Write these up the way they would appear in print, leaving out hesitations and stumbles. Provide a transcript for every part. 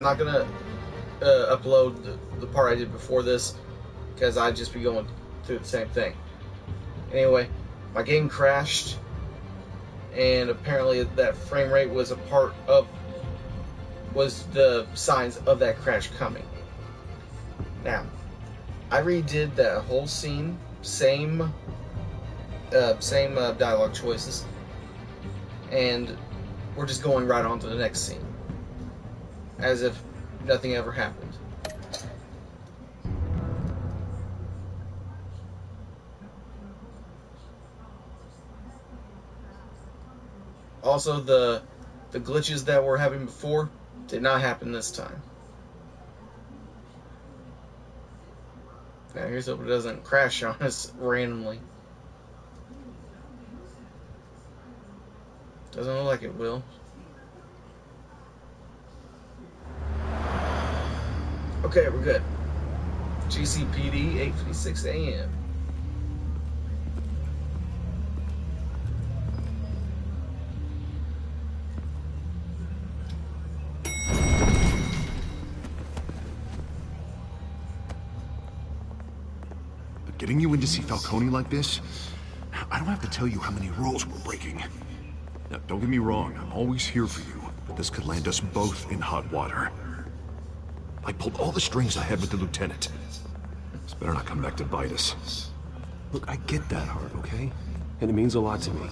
not gonna upload the part I did before this because I'd just be going through the same thing. Anyway, my game crashed, and apparently that frame rate was was the signs of that crash coming. Now, I redid that whole scene, same dialogue choices, and we're just going right on to the next scene, as if nothing ever happened. Also, the glitches that were happening before did not happen this time. Now here's hope it doesn't crash on us randomly. Doesn't look like it will. Okay, we're good. GCPD, 8:56 a.m. Getting you in to see Falcone like this? I don't have to tell you how many rules we're breaking. Now, don't get me wrong, I'm always here for you, but this could land us both in hot water. I pulled all the strings I had with the lieutenant. This better not come back to bite us. Look, I get that, Hart, okay? And it means a lot to me.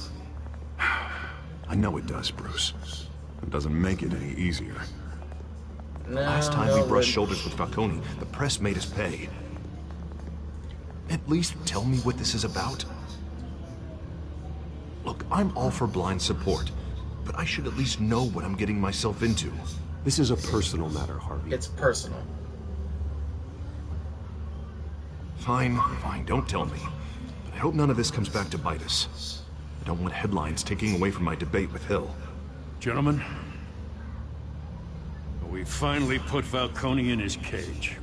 I know it does, Bruce. It doesn't make it any easier. No, Last time we brushed shoulders with Falcone, the press made us pay. At least tell me what this is about. Look, I'm all for blind support, but I should at least know what I'm getting myself into. This is a personal matter, Harvey. It's personal. Fine, don't tell me. But I hope none of this comes back to bite us. I don't want headlines taking away from my debate with Hill. Gentlemen, we finally put Falcone in his cage.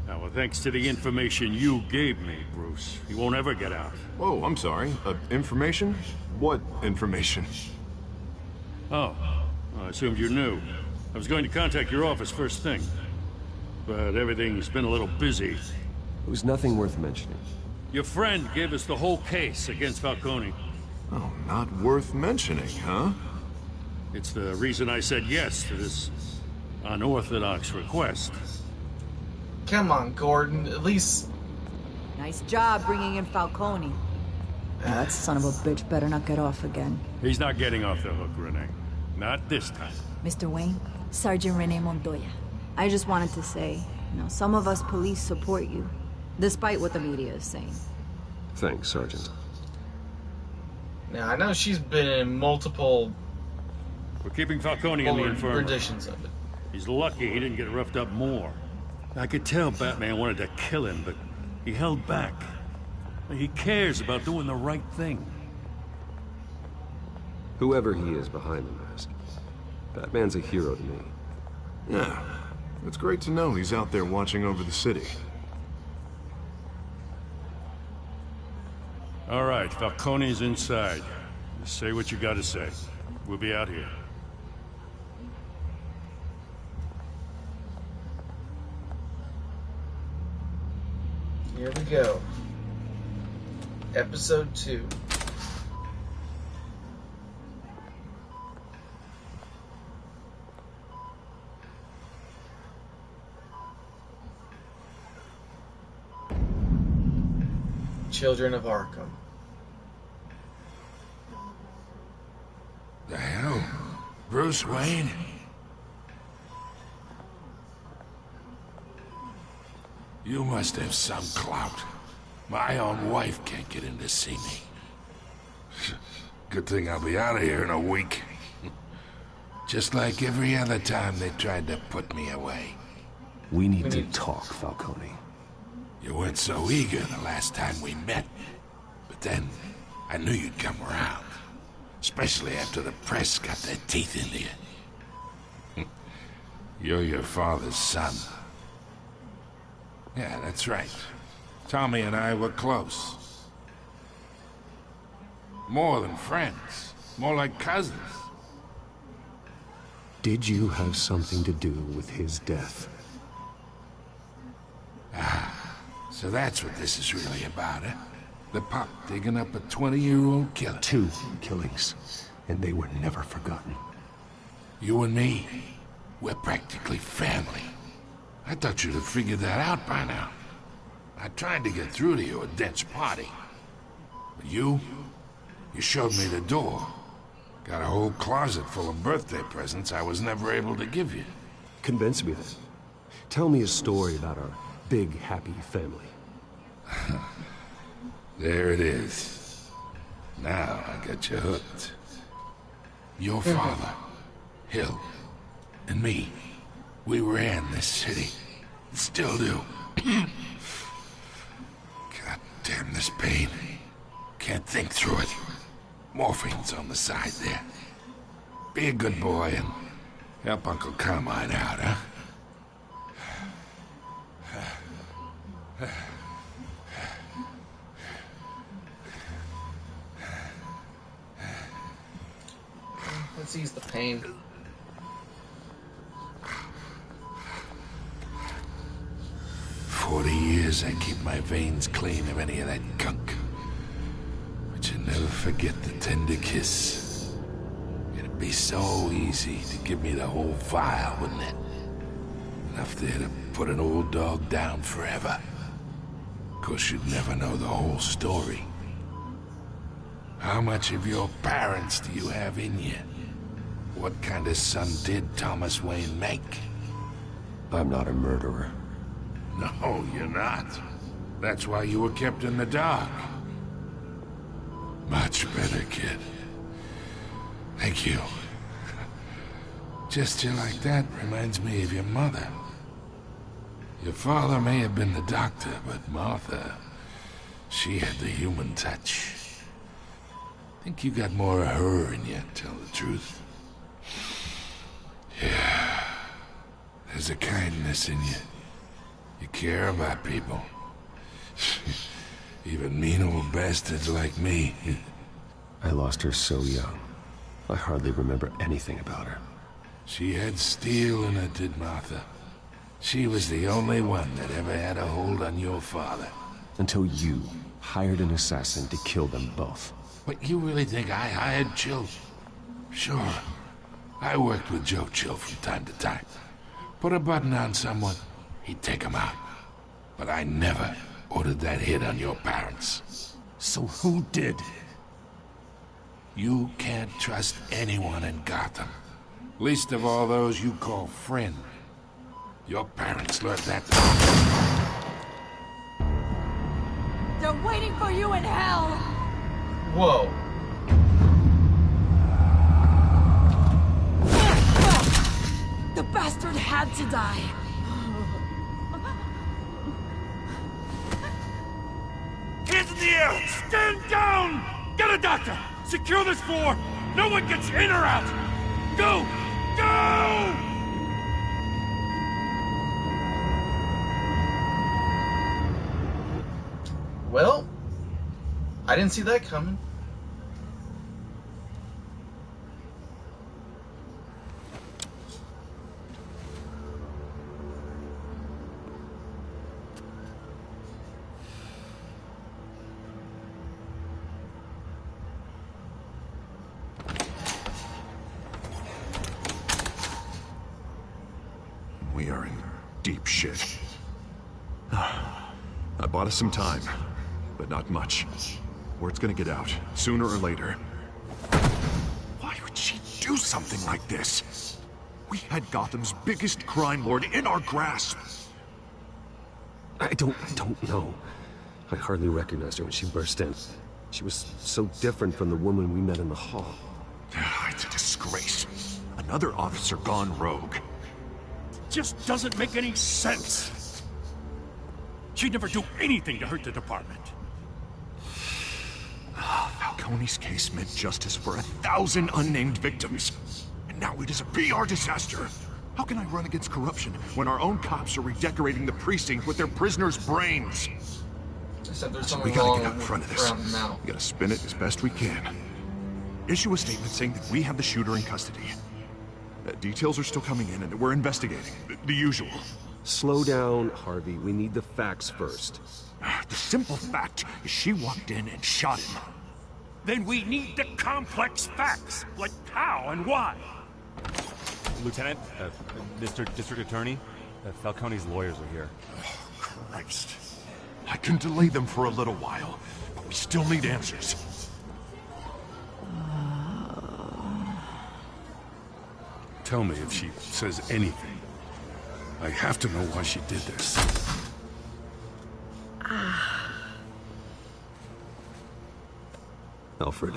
Now, thanks to the information you gave me, Bruce, he won't ever get out. Oh, I'm sorry. Information? What information? Oh, I assumed you knew. I was going to contact your office first thing, but everything's been a little busy. It was nothing worth mentioning. Your friend gave us the whole case against Falcone. Oh, not worth mentioning, huh? It's the reason I said yes to this unorthodox request. Come on, Gordon. At least... Nice job bringing in Falcone. Now that son of a bitch better not get off again. He's not getting off the hook, Renee. Not this time. Mr. Wayne, Sergeant Renee Montoya. I just wanted to say, some of us police support you, despite what the media is saying. Thanks, Sergeant. Now, I know she's been in multiple We're keeping Falcone in the infirmary. renditions of it. He's lucky he didn't get roughed up more. I could tell Batman wanted to kill him, but he held back. He cares about doing the right thing. Whoever he is behind the mask, Batman's a hero to me. Yeah, it's great to know he's out there watching over the city. All right, Falcone's inside. Just say what you gotta say. We'll be out here. Here we go. Episode 2. Children of Arkham. The hell? Bruce Wayne? You must have some clout. My own wife can't get in to see me. Good thing I'll be out of here in a week. Just like every other time they tried to put me away. We need to talk, Falcone. You weren't so eager the last time we met. But then, I knew you'd come around. Especially after the press got their teeth into you. You're your father's son. Yeah, that's right. Tommy and I were close. More than friends. More like cousins. Did you have something to do with his death? So that's what this is really about, eh? The pup digging up a 20-year-old killer. 2 killings, and they were never forgotten. You and me, we're practically family. I thought you'd have figured that out by now. I tried to get through to you at Dent's party. But you showed me the door. Got a whole closet full of birthday presents I was never able to give you. Convince me then. Tell me a story about our big, happy family. There it is. Now I got you hooked. Your father, Hill, and me, we ran this city. Still do. God damn this pain. Can't think through it. Morphine's on the side there. Be a good boy and help Uncle Carmine out, huh? Let's ease the pain. For 40 years I keep my veins clean of any of that gunk. But you never forget the tender kiss. It'd be so easy to give me the whole vial, wouldn't it? Enough there to put an old dog down forever. Of course, you'd never know the whole story. How much of your parents do you have in you? What kind of son did Thomas Wayne make? I'm not a murderer. No, you're not. That's why you were kept in the dark. Much better, kid. Thank you. Gesture like that reminds me of your mother. Your father may have been the doctor, but Martha, she had the human touch. Think you got more of her in you, tell the truth. Yeah. There's a kindness in you. You care about people. Even mean old bastards like me. I lost her so young. I hardly remember anything about her. She had steel in her, did Martha. She was the only one that ever had a hold on your father. Until you hired an assassin to kill them both. But you really think I hired Chill? Sure. I worked with Joe Chill from time to time. Put a button on someone, he'd take him out. But I never ordered that hit on your parents. So who did? You can't trust anyone in Gotham. Least of all those you call friend. Your parents learned that. They're waiting for you in hell! Whoa. The bastard had to die. Hands in the air! Stand down! Get a doctor! Secure this floor! No one gets in or out! Go! Go! Well, I didn't see that coming. We are in deep shit. I bought us some time, but not much. Word's gonna get out, sooner or later. Why would she do something like this? We had Gotham's biggest crime lord in our grasp. I don't know. I hardly recognized her when she burst in. She was so different from the woman we met in the hall. It's a disgrace. Another officer gone rogue. Just doesn't make any sense. She'd never do anything to hurt the department. Falcone's case meant justice for 1,000 unnamed victims. And now it is a PR disaster. How can I run against corruption when our own cops are redecorating the precinct with their prisoners' brains? Except there's So something we gotta wrong get out in front of this. around now. We gotta spin it as best we can. Issue a statement saying that we have the shooter in custody. Details are still coming in, and we're investigating. The usual. Slow down, Harvey. We need the facts first. The simple fact is she walked in and shot him. Then we need the complex facts, like how and why. Lieutenant, Mr. District Attorney, Falcone's lawyers are here. Oh, Christ. I can delay them for a little while, but we still need answers. Tell me if she says anything. I have to know why she did this. Alfred,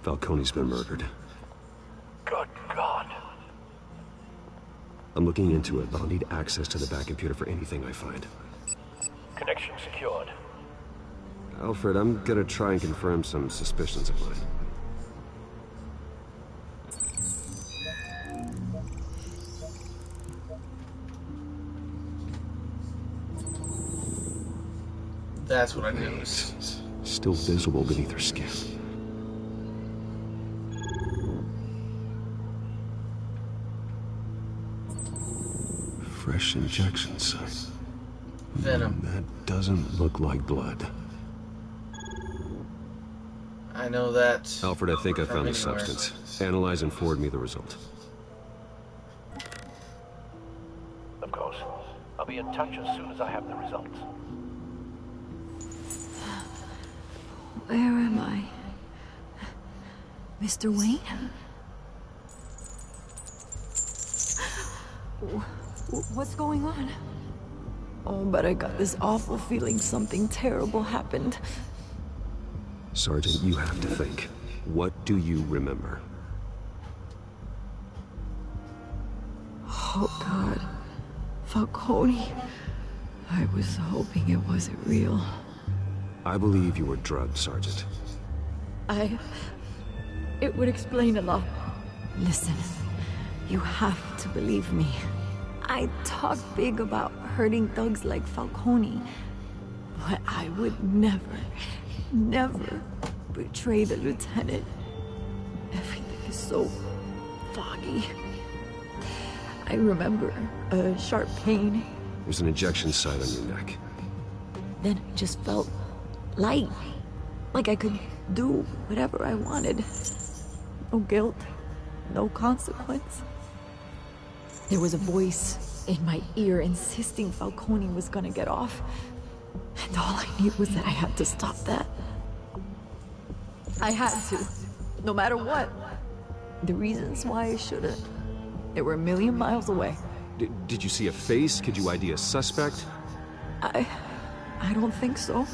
Falcone's been murdered. Good God. I'm looking into it, but I'll need access to the back computer for anything I find. Connection secured. Alfred, I'm gonna try and confirm some suspicions of mine. That's what I noticed. Still visible beneath her skin. Fresh injection site. Venom. That doesn't look like blood. I know that. Alfred, I think I from found the anywhere. substance. Analyze and forward me the result. Of course. I'll be in touch as soon as I have the results. Where am I? Mr. Wayne? What's going on? Oh, but I got this awful feeling something terrible happened. Sergeant, you have to think. What do you remember? Oh, God. Falcone. I was hoping it wasn't real. I believe you were drugged, Sergeant. It would explain a lot. Listen, you have to believe me. I talk big about hurting thugs like Falcone, but I would never betray the lieutenant. Everything is so foggy. I remember a sharp pain. There's an injection site on your neck. Then I just felt light. Like I could do whatever I wanted. No guilt, no consequence. There was a voice in my ear insisting Falcone was gonna get off. And all I knew was that I had to stop that. I had to, no matter what. The reasons why I shouldn't, they were a million miles away. Did you see a face? Could you ID a suspect? I don't think so.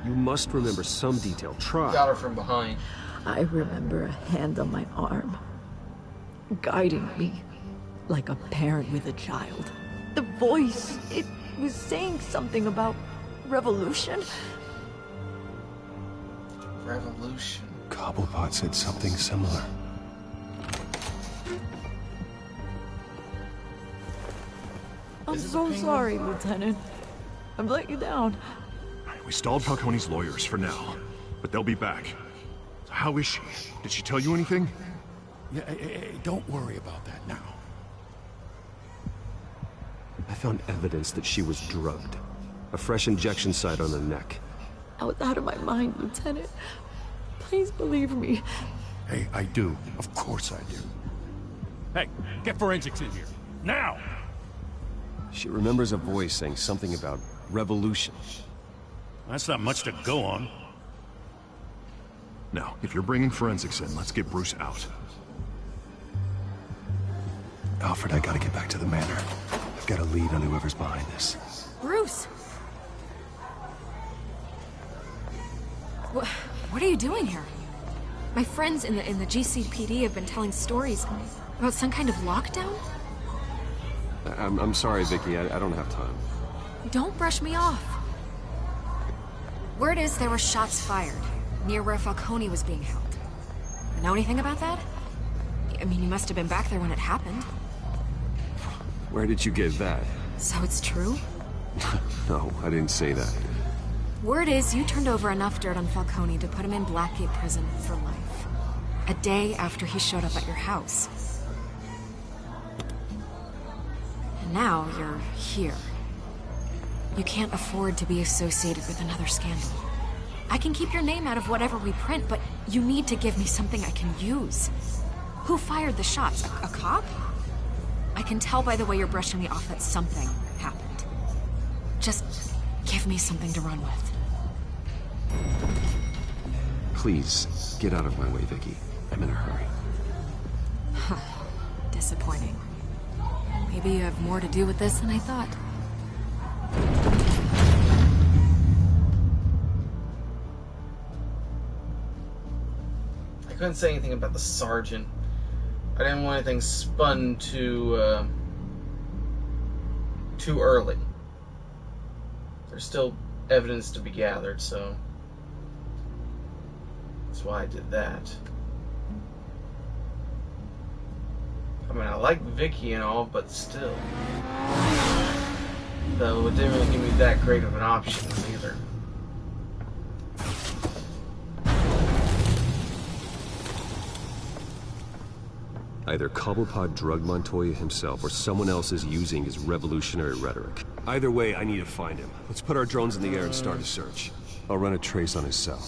You must remember some detail. Try. Got her from behind. I remember a hand on my arm, guiding me like a parent with a child. The voice, it was saying something about revolution. Revolution. Cobblepot said something similar. I'm Is this a so penguin? sorry, Lieutenant. I've let you down. We stalled Falcone's lawyers for now, but they'll be back. How is she? Did she tell you anything? Yeah, don't worry about that now. I found evidence that she was drugged. A fresh injection site on her neck. I was out of my mind, Lieutenant. Please believe me. Hey, I do. Of course I do. Hey, get forensics in here. Now! She remembers a voice saying something about revolution. That's not much to go on. Now, if you're bringing forensics in, let's get Bruce out. Alfred, I gotta get back to the manor. I've got a lead on whoever's behind this. Bruce! What are you doing here? My friends in the GCPD have been telling stories about some kind of lockdown. I'm sorry, Vicky. I don't have time. Don't brush me off. Word is there were shots fired near where Falcone was being held. Know anything about that? I mean, you must have been back there when it happened. Where did you get that? So it's true? No, I didn't say that. Word is you turned over enough dirt on Falcone to put him in Blackgate Prison for life. A day after he showed up at your house. Now you're here. You can't afford to be associated with another scandal. I can keep your name out of whatever we print, but you need to give me something I can use. Who fired the shots? A cop? I can tell by the way you're brushing me off that something happened. Just give me something to run with. Please, get out of my way, Vicky. I'm in a hurry. Disappointing. Maybe you have more to do with this than I thought. I couldn't say anything about the sergeant. I didn't want anything spun too early. There's still evidence to be gathered, so that's why I did that. I mean, I like Vicky and all, but still. Though it didn't really give me that great of an option either. Either Cobblepot drugged Montoya himself, or someone else is using his revolutionary rhetoric. Either way, I need to find him. Let's put our drones in the air and start a search. I'll run a trace on his cell.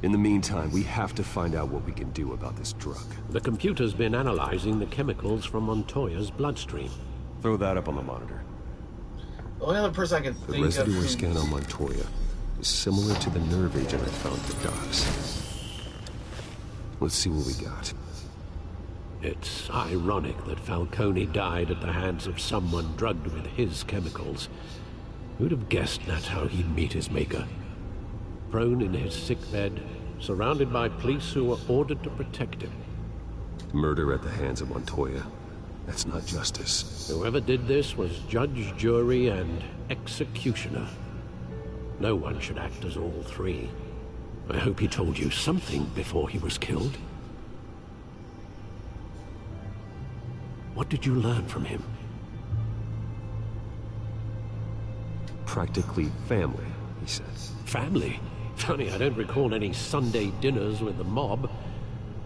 In the meantime, we have to find out what we can do about this drug. The computer's been analyzing the chemicals from Montoya's bloodstream. Throw that up on the monitor. The only other person I can think The residue of scan on Montoya is similar to the nerve agent I found at the docks. Let's see what we got. It's ironic that Falcone died at the hands of someone drugged with his chemicals. Who'd have guessed that's how he'd meet his maker? Prone in his sickbed, surrounded by police who were ordered to protect him. Murder at the hands of Montoya. That's not justice. Whoever did this was judge, jury, and executioner. No one should act as all three. I hope he told you something before he was killed. What did you learn from him? Practically family, he said. Family? Funny, I don't recall any Sunday dinners with the mob.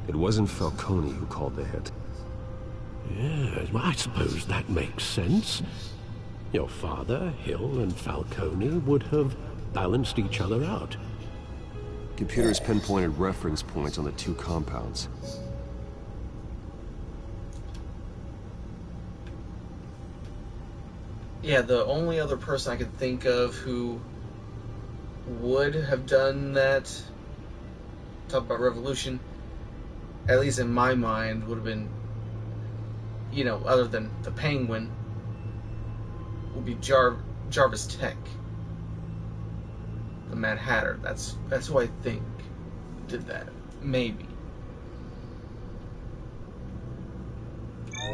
It wasn't Falcone who called the hit. Yes, well, I suppose that makes sense. Your father, Hill, and Falcone would have balanced each other out. Computers pinpointed reference points on the two compounds. Yeah, the only other person I could think of who would have done that, talk about revolution, at least in my mind, would have been, you know, other than the Penguin, would be Jarvis Tech, the Mad Hatter. That's who I think did that. Maybe.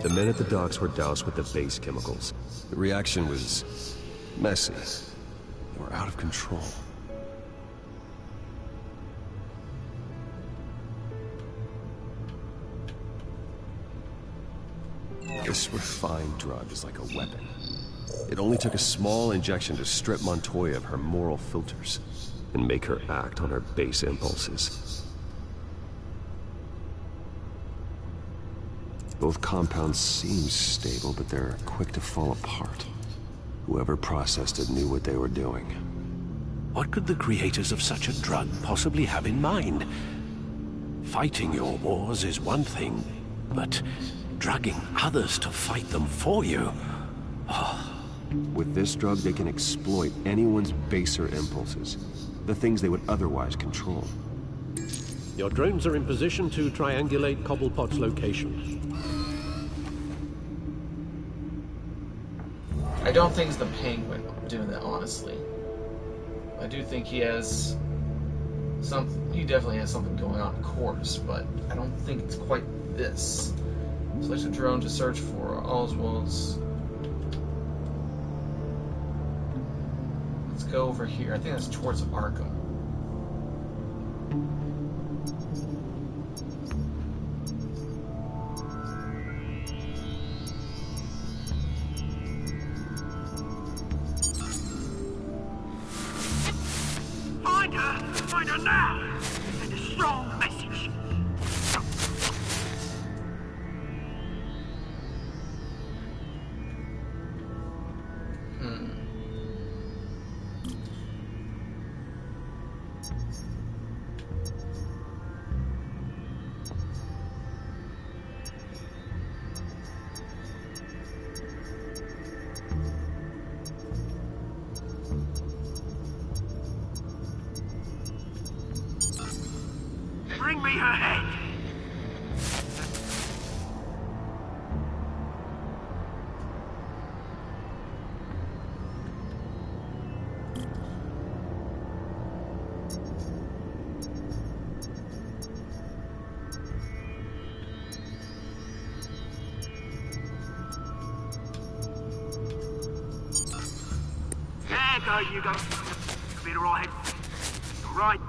The men at the docks were doused with the base chemicals. The reaction was messy. They were out of control. This refined drug is like a weapon. It only took a small injection to strip Montoya of her moral filters and make her act on her base impulses. Both compounds seem stable, but they're quick to fall apart. Whoever processed it knew what they were doing. What could the creators of such a drug possibly have in mind? Fighting your wars is one thing, but drugging others to fight them for you? Oh. With this drug, they can exploit anyone's baser impulses, the things they would otherwise control. Your drones are in position to triangulate Cobblepot's location. I don't think it's the Penguin doing that, honestly. I do think he has something. He definitely has something going on, of course, but I don't think it's quite this. Select a drone to search for Oswald's. Let's go over here. I think that's towards Arkham. Find her now! Send a strong message! bring me her head! There go, you go. You'll be the right head. Right.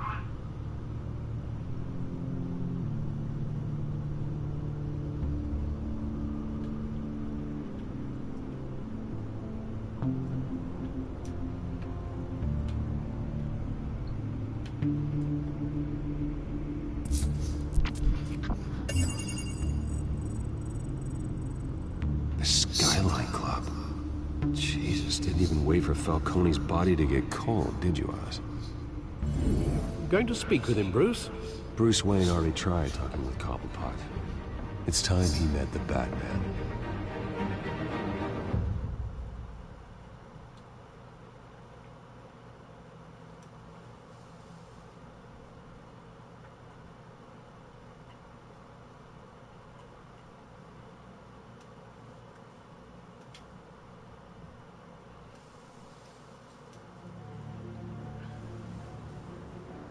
The Skyline Club. Jesus, didn't even wait for Falcone's body to get cold, did you, Oz? Going to speak with him, Bruce? Bruce Wayne already tried talking with Cobblepot. It's time he met the Batman.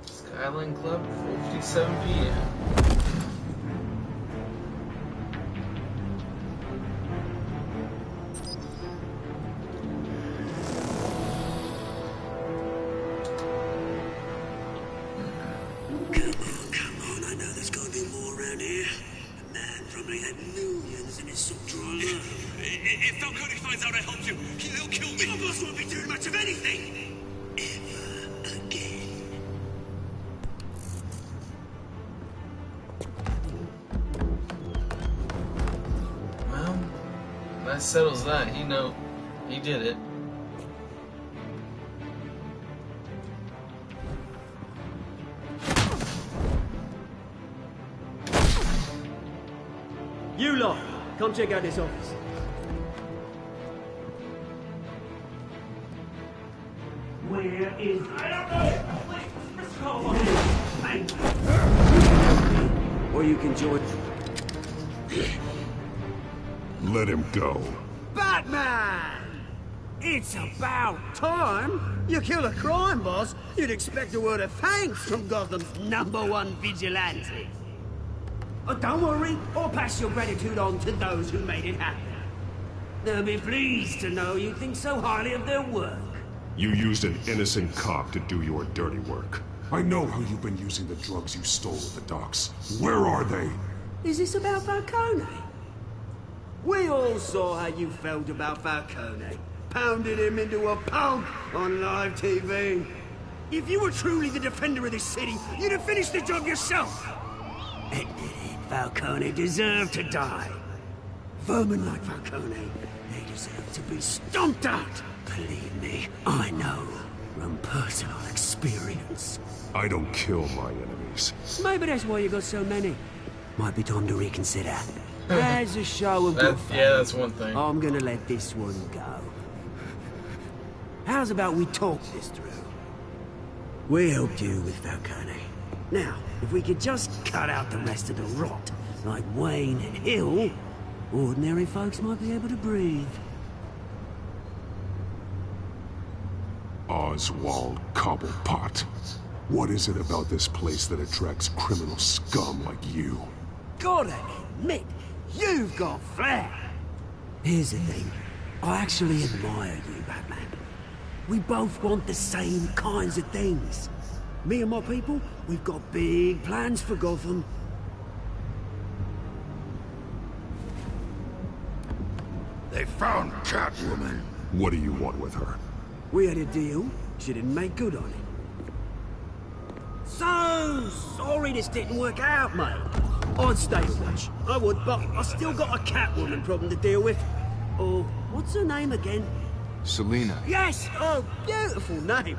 Skyline Club, 4:57 p.m. Come on, I know there's gotta be more around here. The man probably had millions in his soul love. If Falcone finds out I helped you, he'll kill me. Your boss won't be doing much of anything. Ever again. Well, that settles that. He did it. You lot, come check out this office. Where is... I don't know! Or you can join... Let him go. Batman! It's about time! You kill a crime boss, you'd expect a word of thanks from Gotham's #1 vigilante. Oh, don't worry, I'll pass your gratitude on to those who made it happen. They'll be pleased to know you think so highly of their work. You used an innocent cop to do your dirty work. I know how you've been using the drugs you stole at the docks. Where are they? Is this about Falcone? We all saw how you felt about Falcone. Pounded him into a pulp on live TV. If you were truly the defender of this city, you'd have finished the job yourself. Falcone deserved to die. Vermin like Falcone, they deserve to be stomped out. Believe me, I know from personal experience. I don't kill my enemies. Maybe that's why you got so many. Might be time to reconsider. As a show of good faith, yeah, that's one thing. I'm gonna let this one go. How's about we talk this through? We helped you with Falcone. Now, if we could just cut out the rest of the rot, like Wayne and Hill, ordinary folks might be able to breathe. Oswald Cobblepot. What is it about this place that attracts criminal scum like you? Gotta admit, you've got flair. Here's the thing. I actually admire you, Batman. We both want the same kinds of things. Me and my people, we've got big plans for Gotham. They found Catwoman. What do you want with her? We had a deal. She didn't make good on it. So sorry this didn't work out, mate. I'd stay a watch. I would, but I still got a Catwoman problem to deal with. Oh, what's her name again? Selina. Yes! Oh, beautiful name.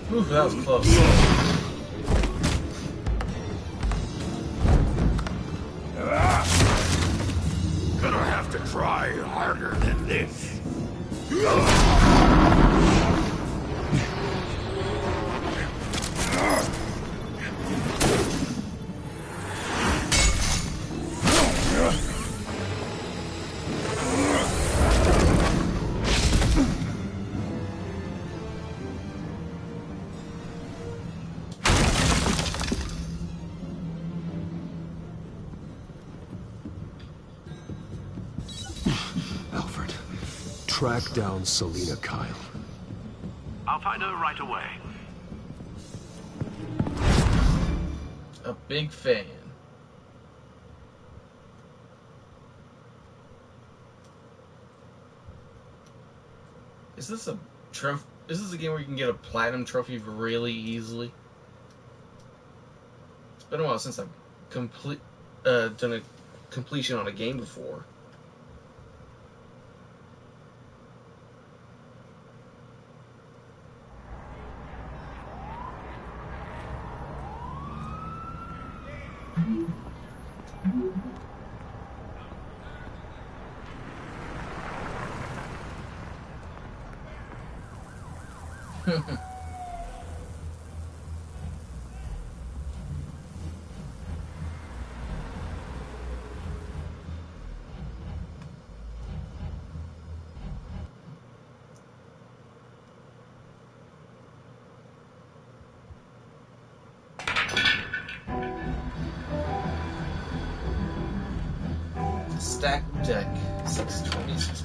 Ooh, that was close. Track down Selina Kyle. I'll find her right away. A big fan. Is this a trophy? Is this a game where you can get a platinum trophy really easily? It's been a while since I've done a completion on a game before. Stack deck, 626p.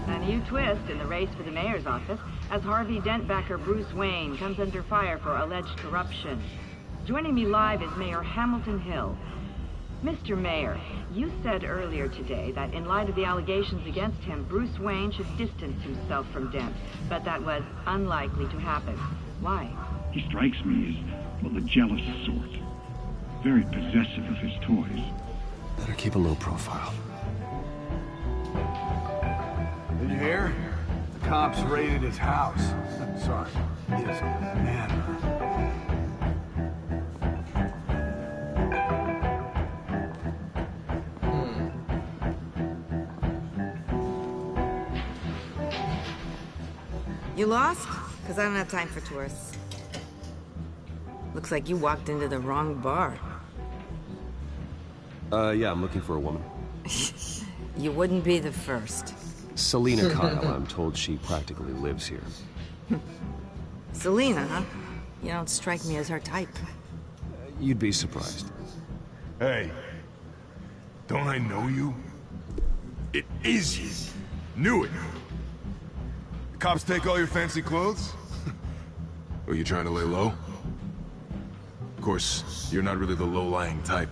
A new twist in the race for the mayor's office as Harvey Dent backer Bruce Wayne comes under fire for alleged corruption. Joining me live is Mayor Hamilton Hill. Mr. Mayor, you said earlier today that in light of the allegations against him, Bruce Wayne should distance himself from Dent, but that was unlikely to happen. Why? He strikes me as, well, the jealous sort. Very possessive of his toys. Better keep a low profile. Did you hear? The cops raided his house. Sorry, his manor. You lost? Because I don't have time for tourists. Looks like you walked into the wrong bar. Yeah, I'm looking for a woman. You wouldn't be the first. Selina Kyle, I'm told she practically lives here. Selina, huh? You don't strike me as her type. You'd be surprised. Hey, don't I know you? It is you. Knew it. The cops take all your fancy clothes? Are you trying to lay low? Of course, you're not really the low-lying type.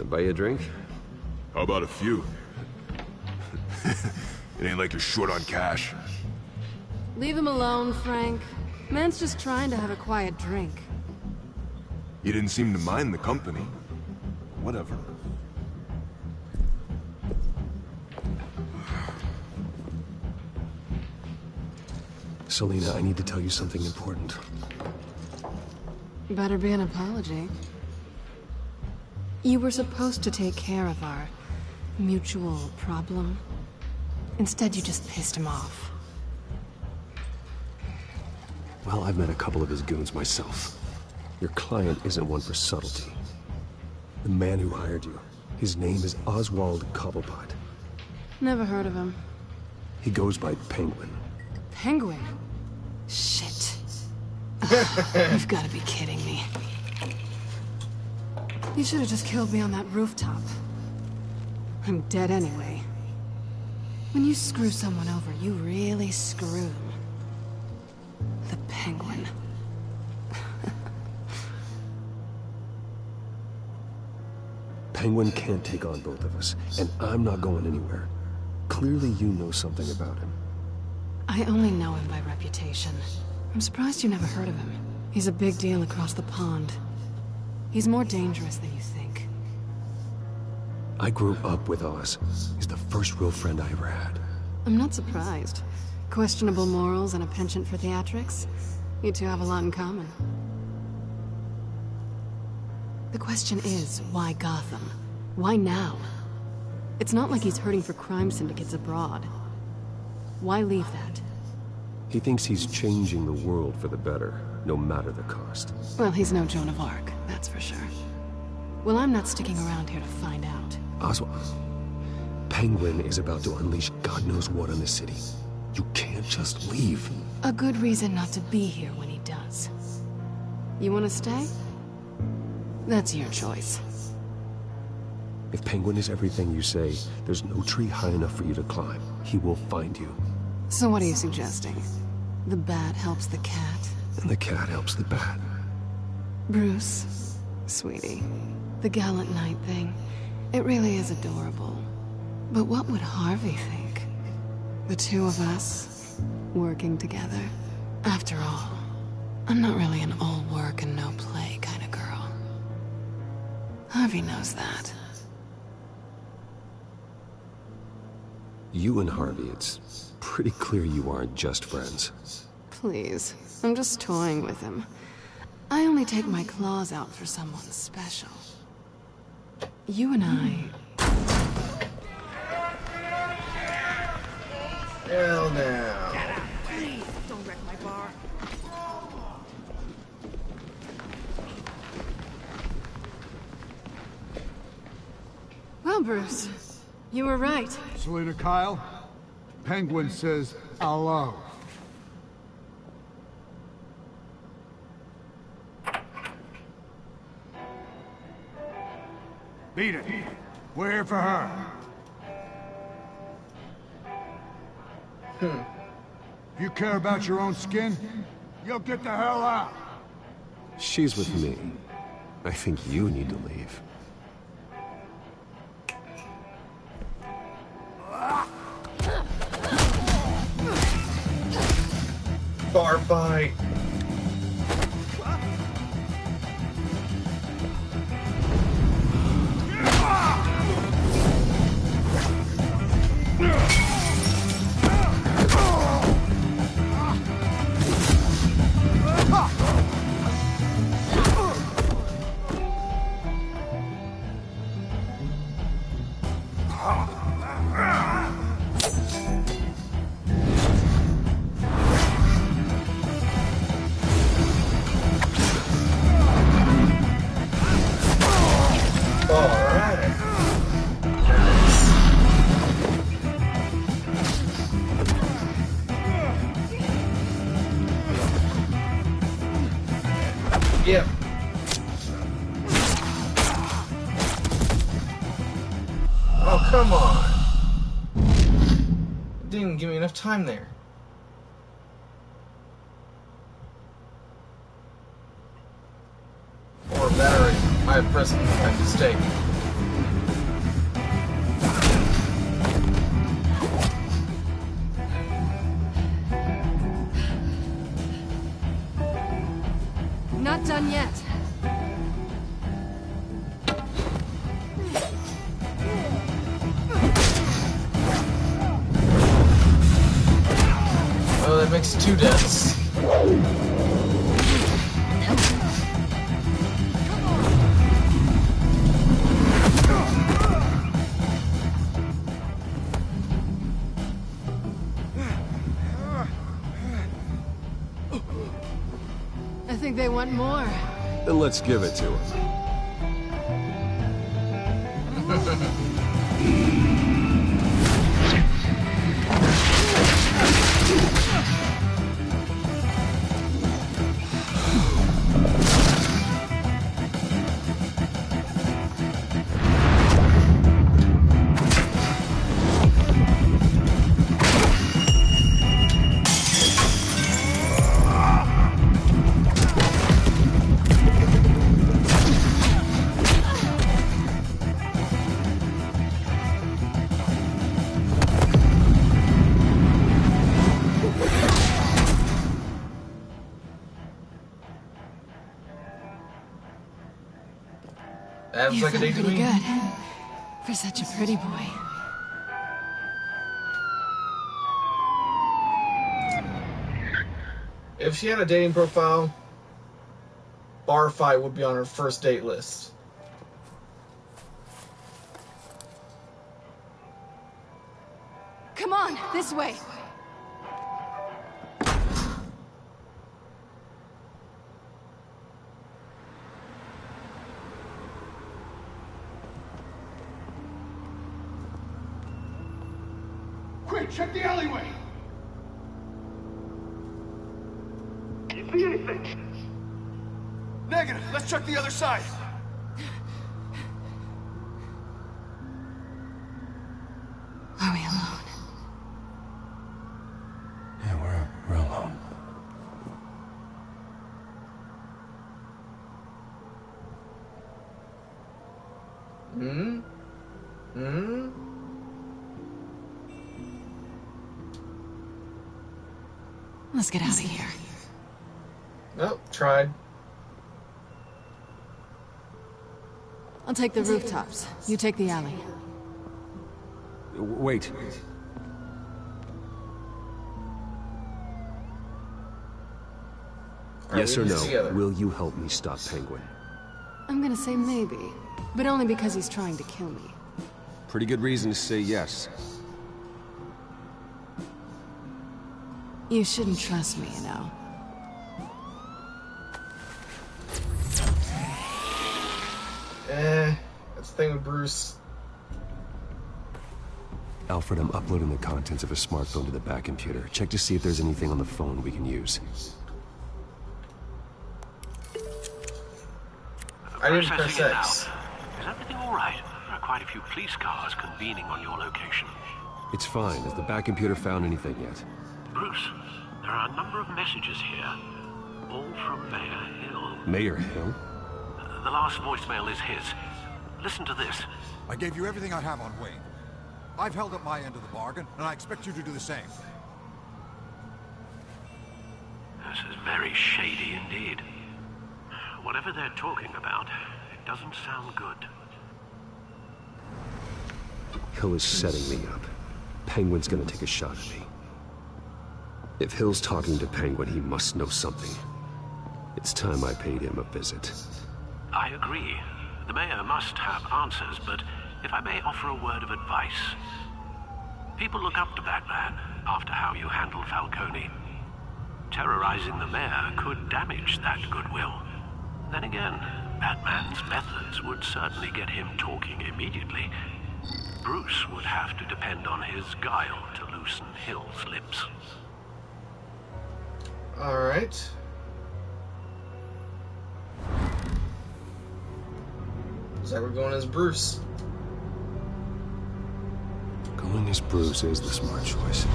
Buy you a drink? How about a few? It ain't like you're short on cash. Leave him alone, Frank. Man's just trying to have a quiet drink. You didn't seem to mind the company. Whatever. Selina, I need to tell you something important. Better be an apology. You were supposed to take care of our mutual problem. Instead, you just pissed him off. Well, I've met a couple of his goons myself. Your client isn't one for subtlety. The man who hired you, his name is Oswald Cobblepot. Never heard of him. He goes by Penguin. Penguin? Shit. You've got to be kidding me. You should have just killed me on that rooftop. I'm dead anyway. When you screw someone over, you really screw them. The Penguin. Penguin can't take on both of us, and I'm not going anywhere. Clearly you know something about him. I only know him by reputation. I'm surprised you never heard of him. He's a big deal across the pond. He's more dangerous than you think. I grew up with Oz. He's the first real friend I ever had. I'm not surprised. Questionable morals and a penchant for theatrics? You two have a lot in common. The question is, why Gotham? Why now? It's not like he's hurting for crime syndicates abroad. Why leave that? He thinks he's changing the world for the better, no matter the cost. Well, he's no Joan of Arc, that's for sure. Well, I'm not sticking around here to find out. Oswald, Penguin is about to unleash God knows what on the city. You can't just leave. A good reason not to be here when he does. You want to stay? That's your choice. If Penguin is everything you say, there's no tree high enough for you to climb. He will find you. So what are you suggesting? The bat helps the cat? And the cat helps the bat. Bruce, sweetie, the gallant knight thing, it really is adorable. But what would Harvey think? The two of us, working together? After all, I'm not really an all work and no play kind of girl. Harvey knows that. You and Harvey, it's pretty clear you aren't just friends. Please, I'm just toying with him. I only take my claws out for someone special. You and I... Hell no. Don't wreck my bar. Well, Bruce, you were right. Selena Kyle, Penguin says hello. Beat it. We're here for her. If you care about your own skin, you'll get the hell out. She's with me. I think you need to leave. Bar fight. Yep. Oh, come on. It didn't give me enough time there. Or battery. I pressed a mistake. Not done yet. Oh, that makes 2 deaths. I think they want more. Then let's give it to him. That was like a day to pretty me. good for such a pretty boy. If she had a dating profile, bar fight would be on her first date list. Come on, this way. Quick, check the alleyway! You see anything? Negative. Let's check the other side. Are we alone? Yeah, we're alone. Let's get out of here. Nope, tried. I'll take the rooftops. You take the alley. Wait. Yes or no, will you help me stop Penguin? I'm gonna say maybe, but only because he's trying to kill me. Pretty good reason to say yes. You shouldn't trust me, you know. That's the thing with Bruce. Alfred, I'm uploading the contents of a smartphone to the back computer. Check to see if there's anything on the phone we can use. I didn't press X. Is everything all right? There are quite a few police cars convening on your location. It's fine. Has the back computer found anything yet? Bruce, there are a number of messages here, all from Mayor Hill. Mayor Hill? The last voicemail is his. Listen to this. I gave you everything I have on Wayne. I've held up my end of the bargain, and I expect you to do the same. This is very shady indeed. Whatever they're talking about, it doesn't sound good. Hill is setting me up. Penguin's gonna take a shot at me. If Hill's talking to Penguin, he must know something. It's time I paid him a visit. I agree. The mayor must have answers, but if I may offer a word of advice. People look up to Batman after how you handled Falcone. Terrorizing the mayor could damage that goodwill. Then again, Batman's methods would certainly get him talking immediately. Bruce would have to depend on his guile to loosen Hill's lips. Alright. Looks like we're going as Bruce. Going as Bruce is the smart choice.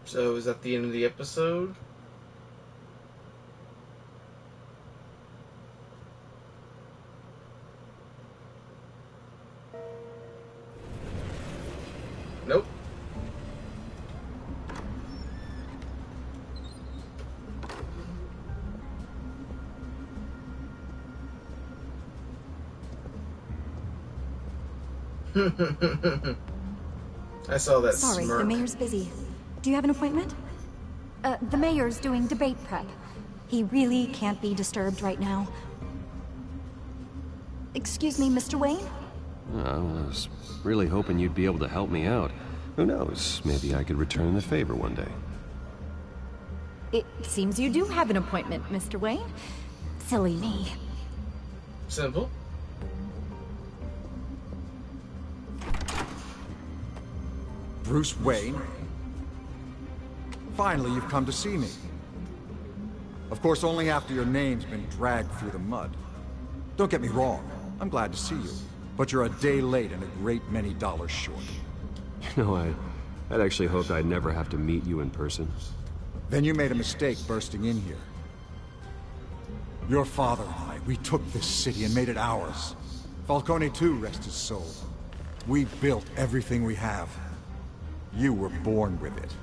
So is that the end of the episode? Nope. I saw that Sorry, smirk. the mayor's busy. Do you have an appointment? The mayor's doing debate prep. He really can't be disturbed right now. Excuse me, Mr. Wayne? I was really hoping you'd be able to help me out. Who knows, maybe I could return the favor one day. It seems you do have an appointment, Mr. Wayne. Silly me. Simple. Bruce Wayne? Finally, you've come to see me. Of course, only after your name's been dragged through the mud. Don't get me wrong, I'm glad to see you. But you're a day late and a great many dollars short. You know, I'd actually hoped I'd never have to meet you in person. Then you made a mistake bursting in here. Your father and I, we took this city and made it ours. Falcone too, rest his soul. We built everything we have. You were born with it.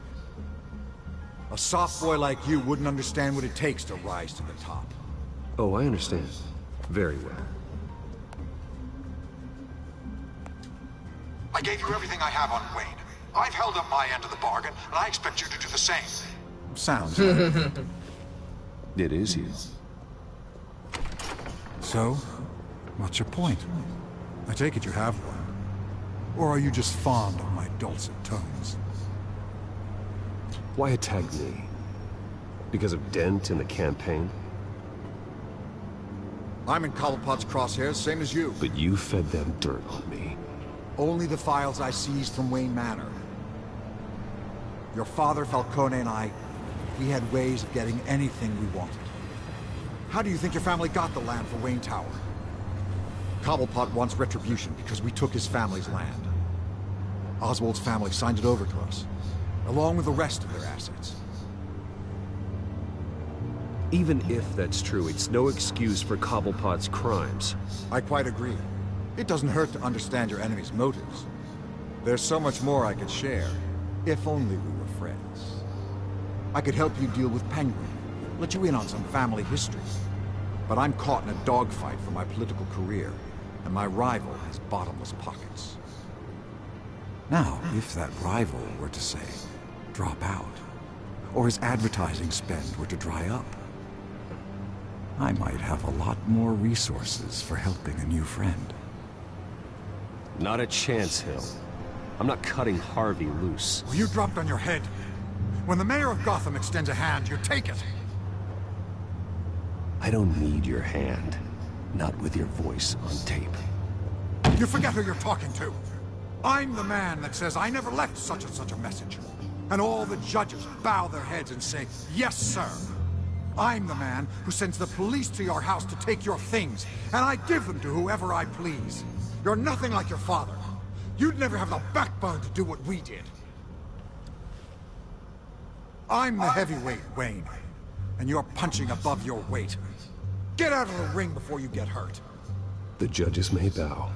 A soft boy like you wouldn't understand what it takes to rise to the top. Oh, I understand. Very well. I gave you everything I have on Wayne. I've held up my end of the bargain, and I expect you to do the same. Sounds like It is you. So, what's your point? I take it you have one. Or are you just fond of my dulcet tones? Why attack me? Because of Dent in the campaign? I'm in Cobblepot's crosshairs, same as you. But you fed them dirt on me. Only the files I seized from Wayne Manor. Your father, Falcone, and I, we had ways of getting anything we wanted. How do you think your family got the land for Wayne Tower? Cobblepot wants retribution because we took his family's land. Oswald's family signed it over to us, along with the rest of their assets. Even if that's true, it's no excuse for Cobblepot's crimes. I quite agree. It doesn't hurt to understand your enemy's motives. There's so much more I could share, if only we were friends. I could help you deal with Penguin, let you in on some family history. But I'm caught in a dogfight for my political career, and my rival has bottomless pockets. Now, if that rival were to say, drop out, or his advertising spend were to dry up, I might have a lot more resources for helping a new friend. Not a chance, Hill. I'm not cutting Harvey loose. Well, you dropped on your head. When the mayor of Gotham extends a hand, you take it. I don't need your hand. Not with your voice on tape. You forget who you're talking to. I'm the man that says I never left such and such a message. And all the judges bow their heads and say, yes, sir. I'm the man who sends the police to your house to take your things, and I give them to whoever I please. You're nothing like your father. You'd never have the backbone to do what we did. I'm the heavyweight, Wayne, and you're punching above your weight. Get out of the ring before you get hurt. The judges may bow,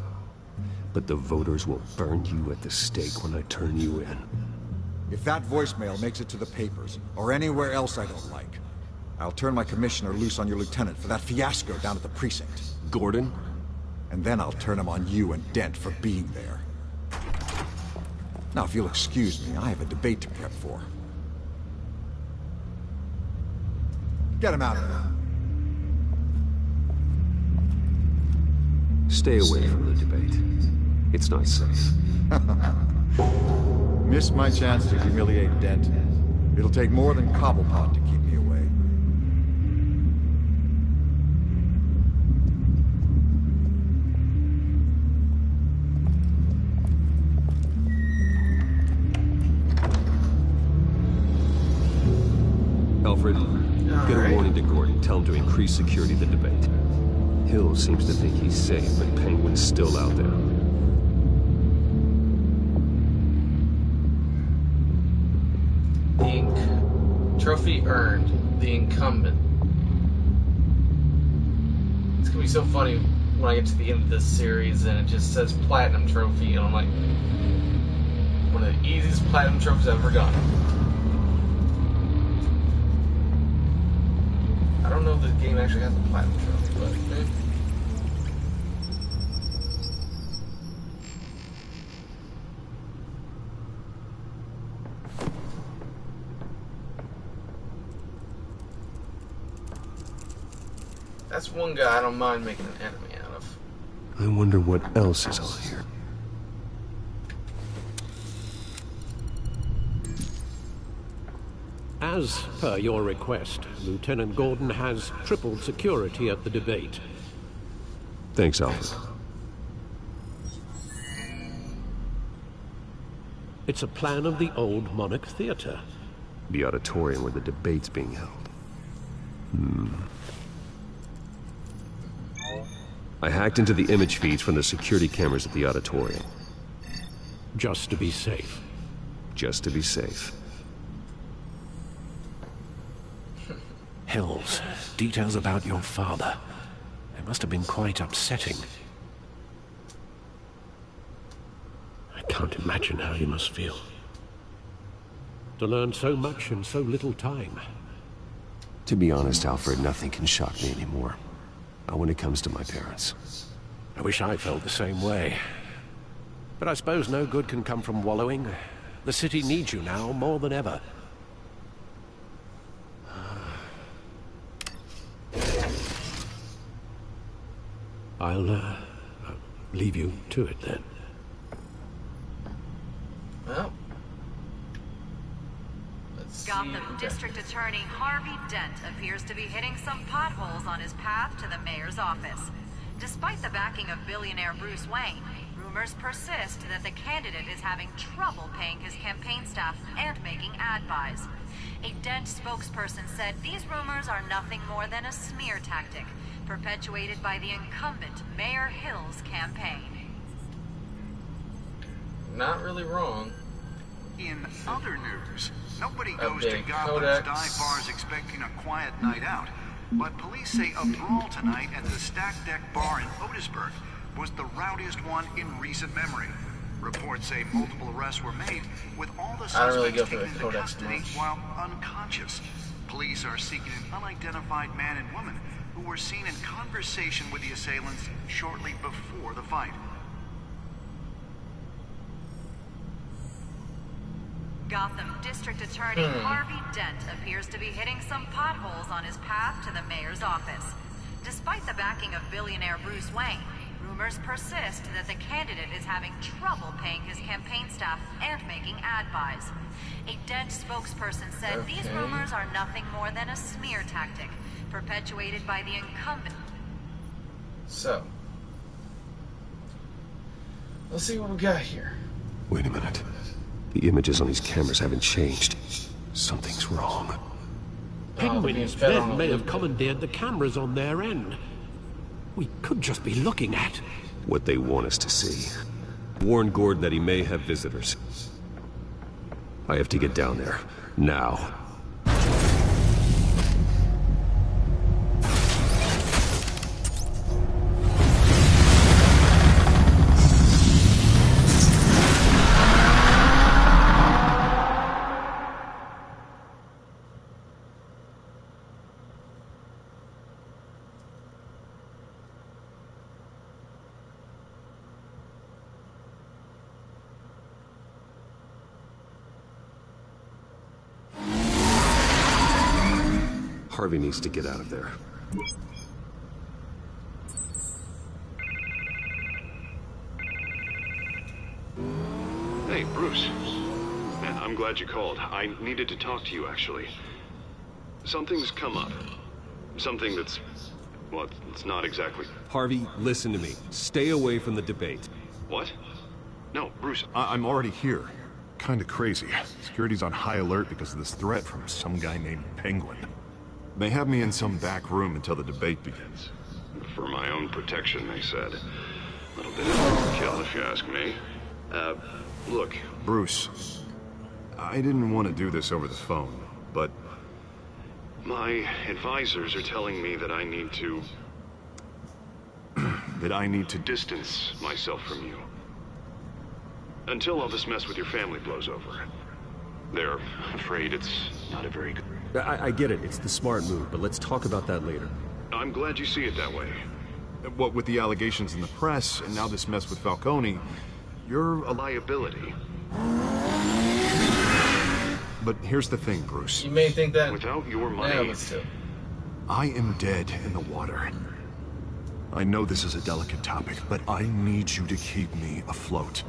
but the voters will burn you at the stake when I turn you in. If that voicemail makes it to the papers, or anywhere else I don't like, I'll turn my commissioner loose on your lieutenant for that fiasco down at the precinct. Gordon? And then I'll turn him on you and Dent for being there. Now, if you'll excuse me, I have a debate to prep for. Get him out of there. Stay away from the debate. It's not safe. Missed my chance to humiliate Dent. It'll take more than Cobblepot to keep me away. Alfred, get a warning to Gordon. Tell him to increase security of the debate. Hill seems to think he's safe, but Penguin's still out there. Trophy earned. The incumbent. It's gonna be so funny when I get to the end of this series and it just says platinum trophy, and I'm like, one of the easiest platinum trophies I've ever gotten. I don't know if this game actually has a platinum trophy, but that's one guy I don't mind making an enemy out of. I wonder what else is on here. As per your request, Lieutenant Gordon has tripled security at the debate. Thanks, Alfred. It's a plan of the old Monarch Theater. The auditorium where the debate's being held. I hacked into the image feeds from the security cameras at the auditorium. Just to be safe. Just to be safe. Hills, details about your father. They must have been quite upsetting. I can't imagine how you must feel. To learn so much in so little time. To be honest, Alfred, nothing can shock me anymore. Not when it comes to my parents. I wish I felt the same way. But I suppose no good can come from wallowing. The city needs you now more than ever. I'll leave you to it then. Well, Gotham District Attorney Harvey Dent appears to be hitting some potholes on his path to the mayor's office. Despite the backing of billionaire Bruce Wayne, rumors persist that the candidate is having trouble paying his campaign staff and making ad buys. A Dent spokesperson said these rumors are nothing more than a smear tactic, perpetuated by the incumbent Mayor Hill's campaign. not really wrong. In other news, nobody goes Update to Gotham's Codex. dive bars expecting a quiet night out. But police say a brawl tonight at the Stack Deck Bar in Otisburg was the rowdiest one in recent memory. Reports say multiple arrests were made, with all the I don't really suspects go for taken the into Codex custody much. while unconscious. Police are seeking an unidentified man and woman who were seen in conversation with the assailants shortly before the fight. Gotham District Attorney Harvey Dent appears to be hitting some potholes on his path to the mayor's office. Despite the backing of billionaire Bruce Wayne, rumors persist that the candidate is having trouble paying his campaign staff and making ad buys. A Dent spokesperson said these rumors are nothing more than a smear tactic, perpetuated by the incumbent. So, let's see what we got here. Wait a minute. The images on these cameras haven't changed. Something's wrong. Penguin's men may have commandeered the cameras on their end. We could just be looking at What they want us to see. Warn Gordon that he may have visitors. I have to get down there. Now. Harvey needs to get out of there. Hey, Bruce. Man, I'm glad you called. I needed to talk to you, actually. Something's come up. Something that's... well, it's not exactly... Harvey, listen to me. Stay away from the debate. What? No, Bruce... I'm already here. Kinda crazy. Security's on high alert because of this threat from some guy named Penguin. They have me in some back room until the debate begins. For my own protection, they said. A little bit of overkill, if you ask me. Look... Bruce, I didn't want to do this over the phone, but... my advisors are telling me that I need to... that I need to distance myself from you. Until all this mess with your family blows over. They're afraid it's not a very good... I get it. It's the smart move, but let's talk about that later. I'm glad you see it that way. What with the allegations in the press, and now this mess with Falcone, you're a liability. But here's the thing, Bruce. You may think that... without your money... Yeah, but still. I am dead in the water. I know this is a delicate topic, but I need you to keep me afloat.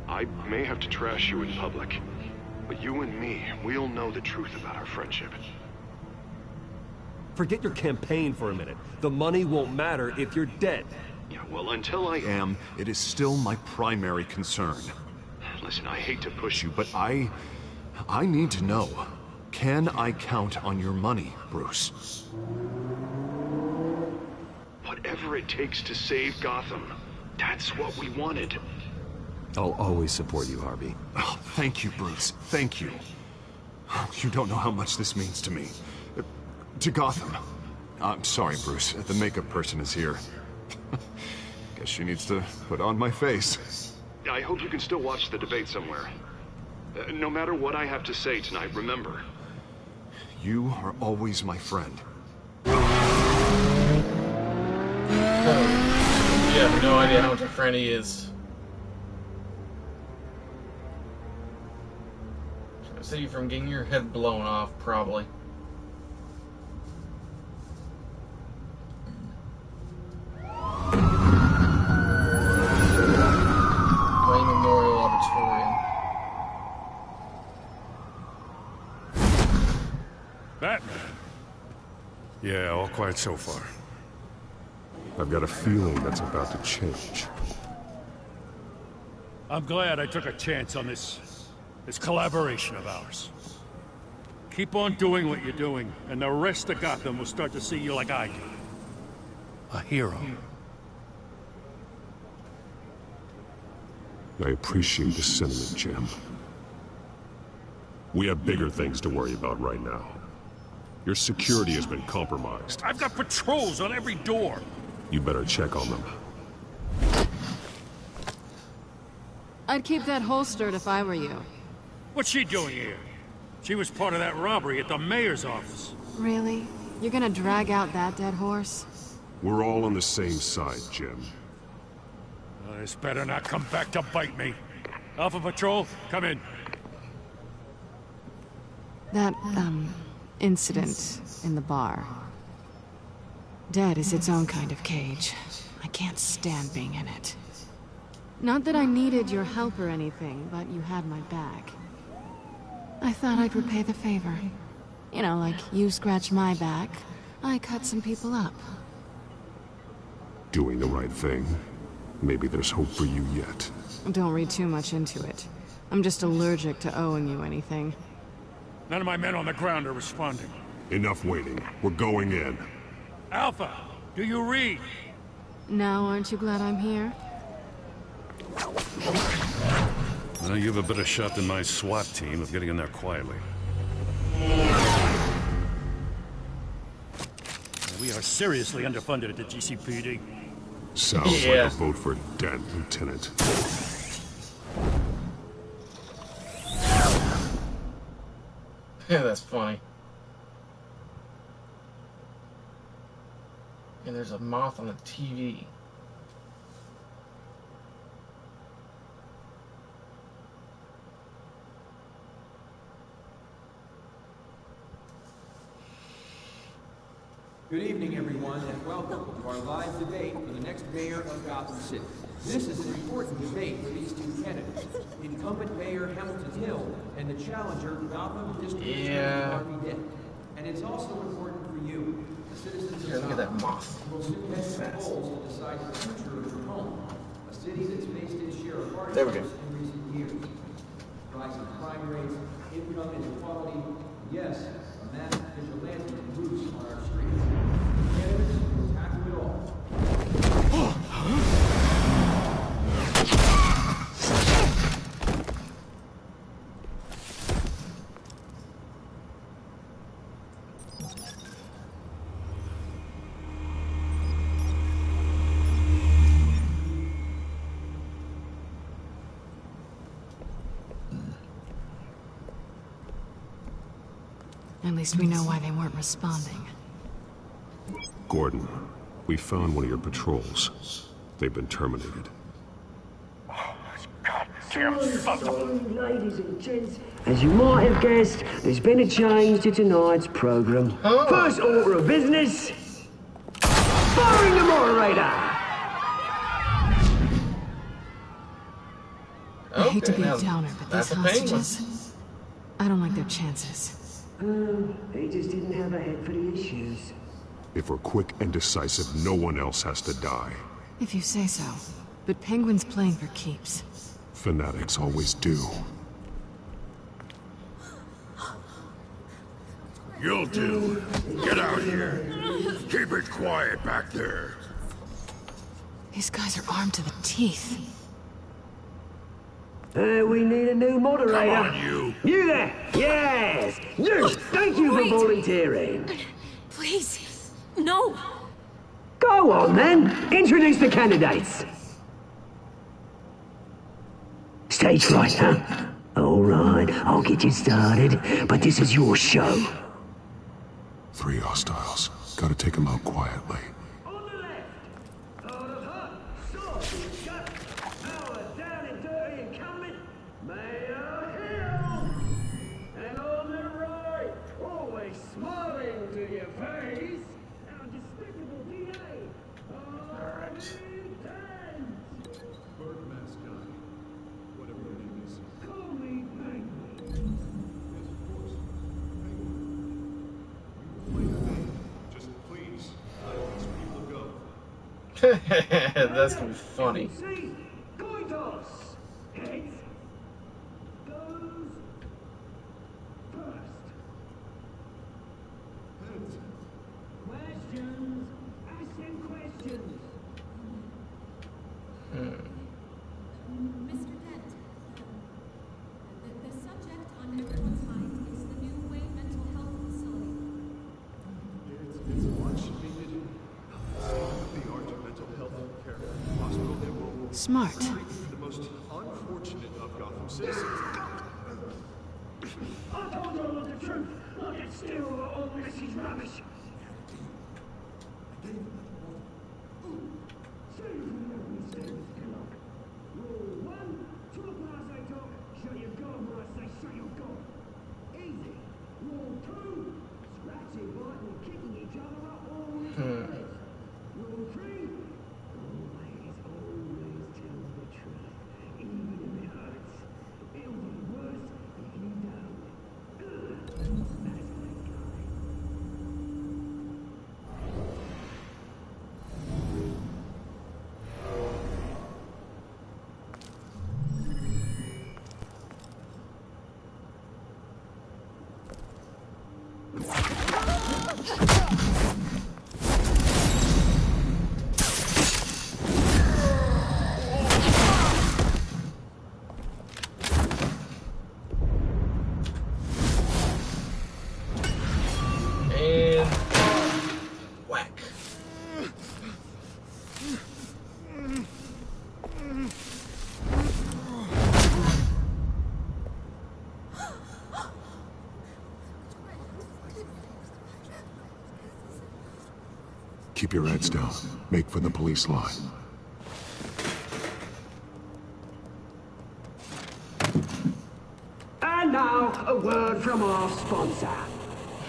I may have to trash you in public, but you and me, we'll know the truth about our friendship. Forget your campaign for a minute. The money won't matter if you're dead. Yeah, well, until I am, it is still my primary concern. Listen, I hate to push you, but I need to know. Can I count on your money, Bruce? Whatever it takes to save Gotham, that's what we wanted. I'll always support you, Harvey. Oh, thank you, Bruce. Thank you. You don't know how much this means to me. To Gotham. I'm sorry, Bruce. The makeup person is here. Guess she needs to put on my face. I hope you can still watch the debate somewhere. No matter what I have to say tonight, remember. You are always my friend. You have no idea how much a friend he is. city from getting your head blown off, probably. Wayne Memorial Auditorium. Batman. Yeah, all quiet so far. I've got a feeling that's about to change. I'm glad I took a chance on this collaboration of ours. Keep on doing what you're doing, and the rest of Gotham will start to see you like I do. A hero. I appreciate the sentiment, Jim. We have bigger things to worry about right now. Your security has been compromised. I've got patrols on every door. You better check on them. I'd keep that holstered if I were you. What's she doing here? She was part of that robbery at the mayor's office. Really? You're gonna drag out that dead horse? We're all on the same side, Jim. This better not come back to bite me. Alpha Patrol, come in. That, incident in the bar. Dead is its own kind of cage. I can't stand being in it. Not that I needed your help or anything, but you had my back. I thought I'd repay the favor. You know, like you scratch my back, I cut some people up. Doing the right thing. Maybe there's hope for you yet. Don't read too much into it. I'm just allergic to owing you anything. None of my men on the ground are responding. Enough waiting. We're going in. Alpha, do you read? Now, aren't you glad I'm here? Well, you have a better shot than my SWAT team of getting in there quietly. We are seriously underfunded at the GCPD. Sounds like a vote for Dent, Lieutenant. Yeah, that's funny. And there's a moth on the TV. Good evening, everyone, and welcome to our live debate for the next mayor of Gotham City. This is an important debate for these two candidates, incumbent Mayor Hamilton Hill and the challenger, Gotham District Attorney Harvey Dent. And it's also important for you, the citizens of look at that Gotham, moth. who will soon head to the polls to decide the future of your home, a city that's faced its share of hardships in recent years. Rising crime rates, income inequality, yes, a mass vigilante loose on our streets. Candidates will tackle it all. At least we know why they weren't responding. Gordon, we found one of your patrols. They've been terminated. Ladies and gents, as you might have guessed, there's been a change to tonight's program. First order of business, firing the moderator. I hate to be a downer, but these hostages, I don't like their chances. He just didn't have a head for the issues. If we're quick and decisive, no one else has to die. If you say so. But Penguin's playing for keeps. Fanatics always do. You'll do. Get out here. Keep it quiet back there. These guys are armed to the teeth. We need a new moderator. Come on, you. You there! Yes! You! Thank you for volunteering. Please, no. Go on, then. Introduce the candidates. Stage fright, huh? All right, I'll get you started, but this is your show. 3 hostiles. Gotta take them out quietly. That's gonna be funny. Mr. Dent, the subject on everyone's mind is the new Wayne mental health facility. It's much needed. The art of mental health care hospital that will Smart. treat the most unfortunate of Gotham citizens. I told you all the truth. I can steal all this is rubbish. Keep your heads down. Make for the police line. And now, a word from our sponsor.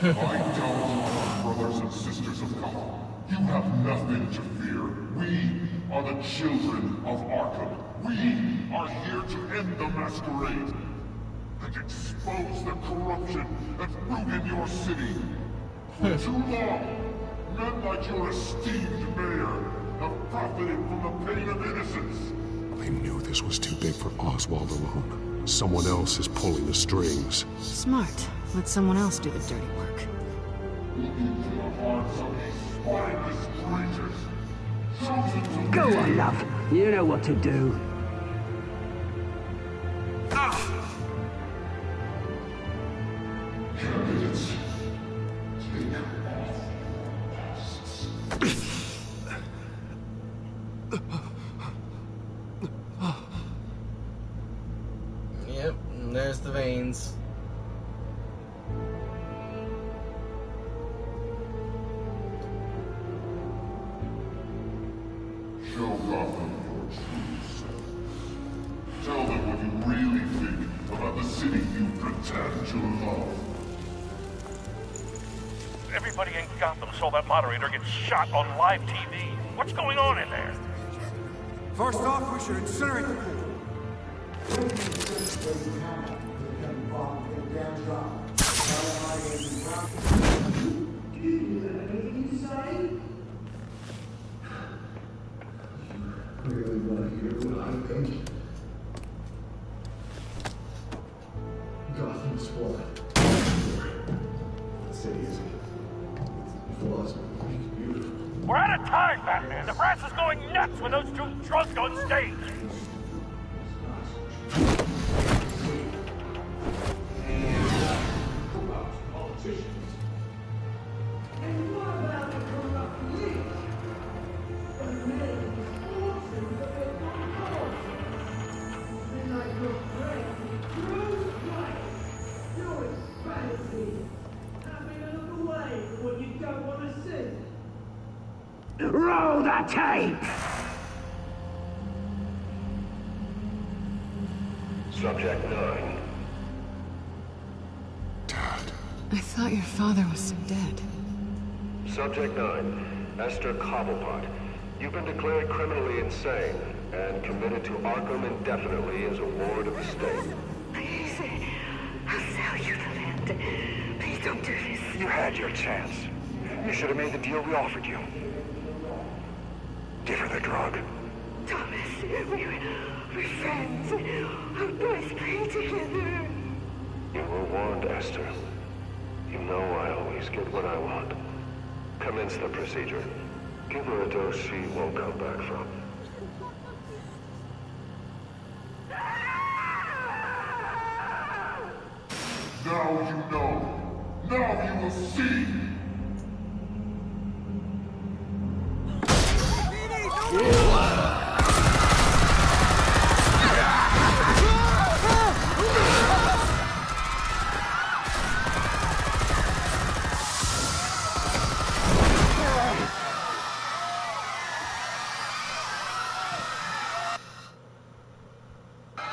My Telltale brothers and sisters of Gotham, you have nothing to fear. We are the children of Arkham. We are here to end the masquerade and expose the corruption that ruined your city. For too long, men like your esteemed mayor have profited from the pain of innocence. I knew this was too big for Oswald alone. Someone else is pulling the strings. Smart. Let someone else do the dirty work. Look into the hearts of these spineless creatures. Chosen to Go on, love. You know what to do. Candidates, take off masks. Yep, and there's the veins. Show Gotham your true self. Tell them what you really think about the city you pretend to love. Everybody in Gotham saw that moderator get shot on live TV. What's going on in there? First off, we should incinerate the pool. Really want to hear what I think? Gotham's flood. The city is flawless, beautiful. We're out of time, Batman. The brass is going nuts with those two drunks on stage. Roll the tape! Subject 9. I thought your father was dead. Subject 9, Esther Cobblepot. You've been declared criminally insane and committed to Arkham indefinitely as a ward of the state. Please, I'll sell you the land. Please don't do this. You had your chance. You should have made the deal we offered you. Give her the drug. Thomas, we're friends. Our boys pray together. You were warned, Esther. You know I always get what I want. Commence the procedure. Give her a dose she won't come back from. Now you know. Now you will see.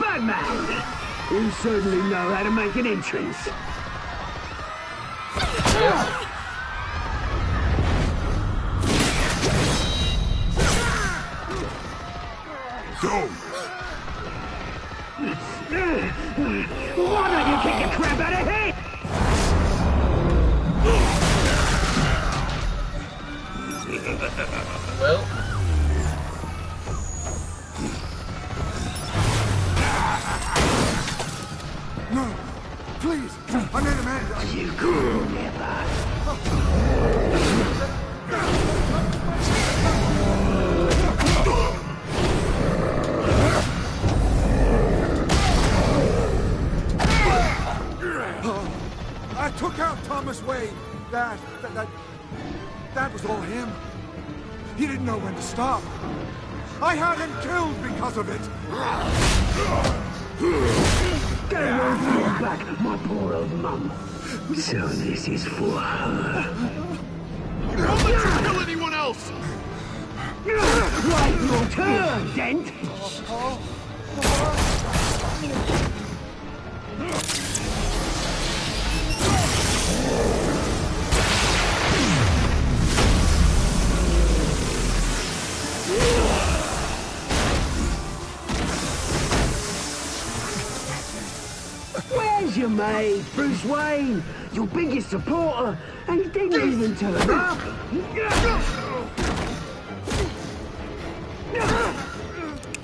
Batman! You certainly know how to make an entrance. Go! Why don't you kick the crap out of here? Well. No, please, I need a man. You go never. I took out Thomas Wayne. That was all him. He didn't know when to stop. I had him killed because of it. Get away back, my poor old mum. So this is for her. Don't let you kill anyone else! Right, your turn, Dent. Where's your mate, Bruce Wayne? Your biggest supporter, and he didn't even turn up.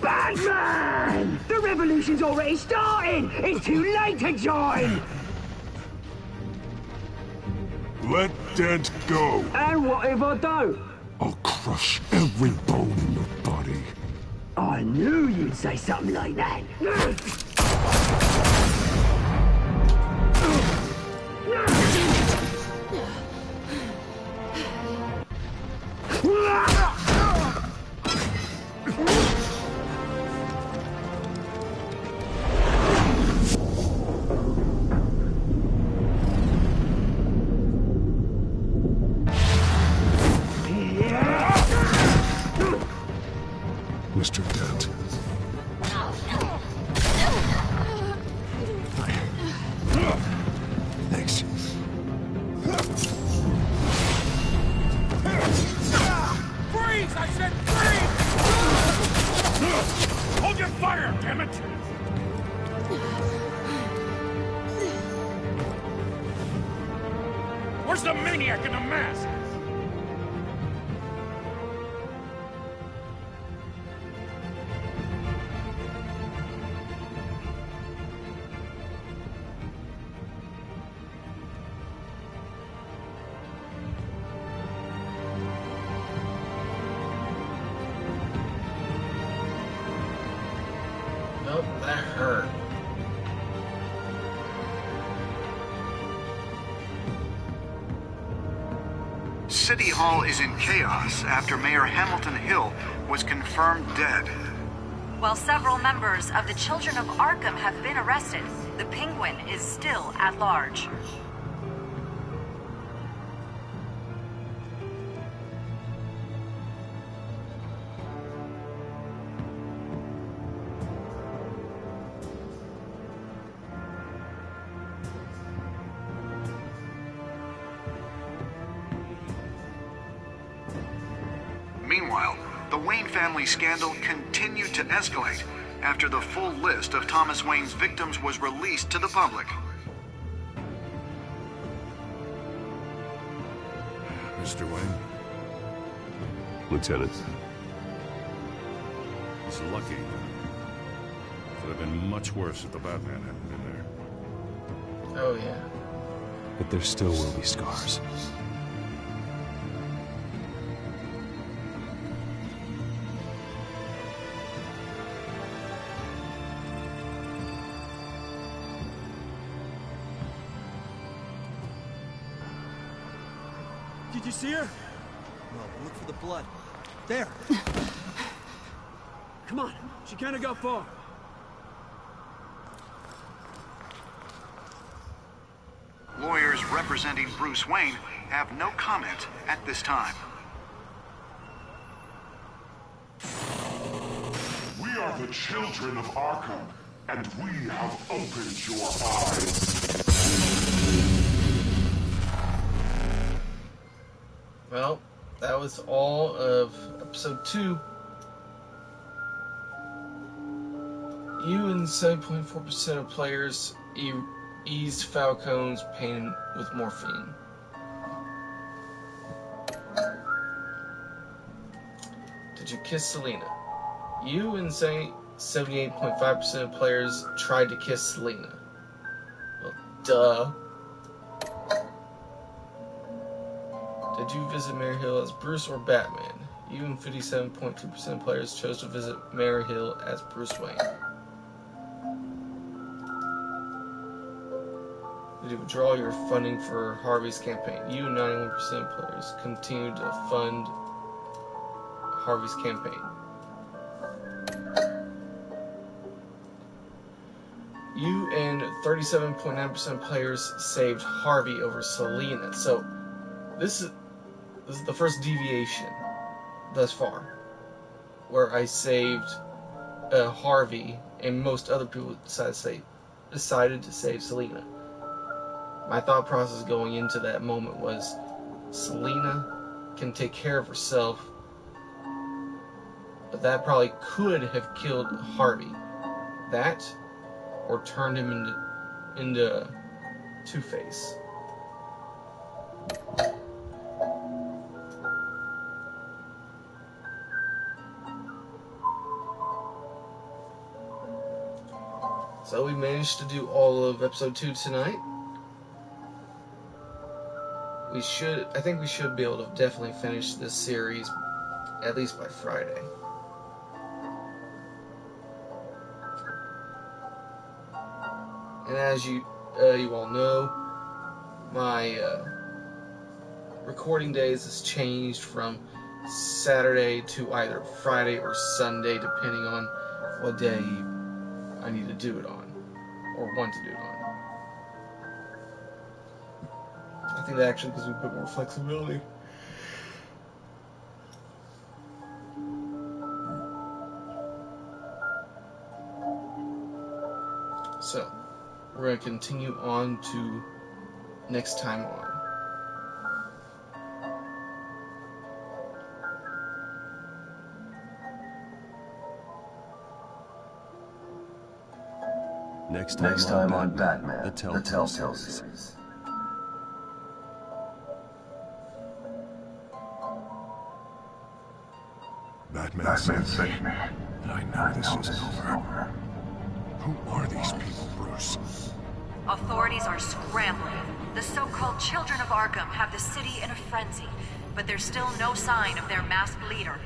Batman! The revolution's already started! It's too late to join! Let Dent go. And what if I don't? I'll crush every bone in your body. I knew you'd say something like that. Mr. Dent. Thanks. Freeze! I said freeze! Hold your fire, damn it! Where's the maniac in the mask? Nope, that hurt. City Hall is in chaos after Mayor Hamilton Hill was confirmed dead. While several members of the Children of Arkham have been arrested, the Penguin is still at large. Meanwhile, the Wayne family scandal continued to escalate after the full list of Thomas Wayne's victims was released to the public. Mr. Wayne? Lieutenant, He's lucky. Could have been much worse if the Batman hadn't been there. Oh, yeah. But there still will be scars. Did you see her? No, look for the blood. There! Come on, she can't have got far. Lawyers representing Bruce Wayne have no comment at this time. We are the children of Arkham, and we have opened your eyes. Well, that was all of episode 2. You and 7.4% of players eased Falcone's pain with morphine. Did you kiss Selina? You and 78.5% of players tried to kiss Selina. Well, duh. Did you visit Mary Hill as Bruce or Batman? You and 57.2% of players chose to visit Mary Hill as Bruce Wayne. Did you withdraw your funding for Harvey's campaign? You and 91% of players continued to fund Harvey's campaign. You and 37.9% of players saved Harvey over Selina. So this is the first deviation thus far, where I saved Harvey and most other people decided to save Selina. My thought process going into that moment was, Selina can take care of herself, but that probably could have killed Harvey. That, or turned him into Two-Face. So we managed to do all of episode 2 tonight. I think we should be able to definitely finish this series at least by Friday. And as you all know, my recording days has changed from Saturday to either Friday or Sunday, depending on what day I need to do it on, or want to do it on. I think that actually gives me a bit more flexibility. So, we're going to continue on to next time on. Next time on Batman, the Telltale series. Batman saved me, and I know this isn't over. Who are these people, Bruce? Authorities are scrambling. The so-called Children of Arkham have the city in a frenzy, but there's still no sign of their masked leader.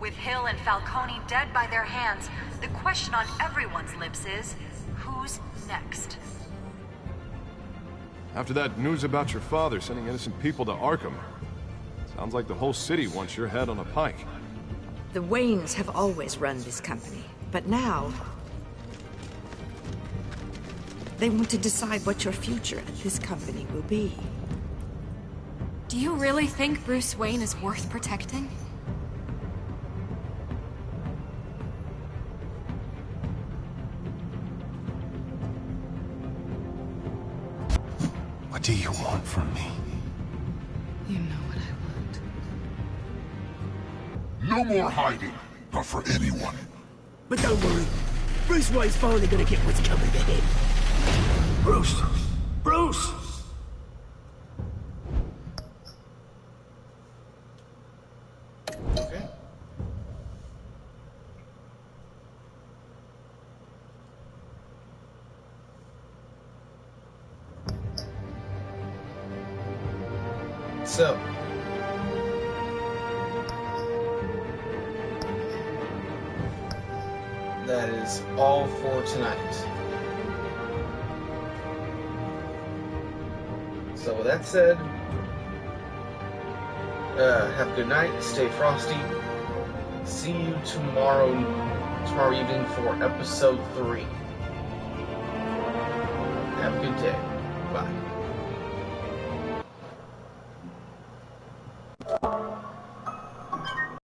With Hill and Falcone dead by their hands, the question on everyone's lips is, who's next? After that news about your father sending innocent people to Arkham, sounds like the whole city wants your head on a pike. The Waynes have always run this company, but now they want to decide what your future at this company will be. Do you really think Bruce Wayne is worth protecting? What do you want from me? You know what I No want. more hiding, not for anyone. But don't worry, Bruce Wayne's finally gonna get what's coming to him. Bruce! Bruce! Okay. So, that is all for tonight. So with that said, have a good night, stay frosty. See you tomorrow evening for episode 3. Have a good day. Bye.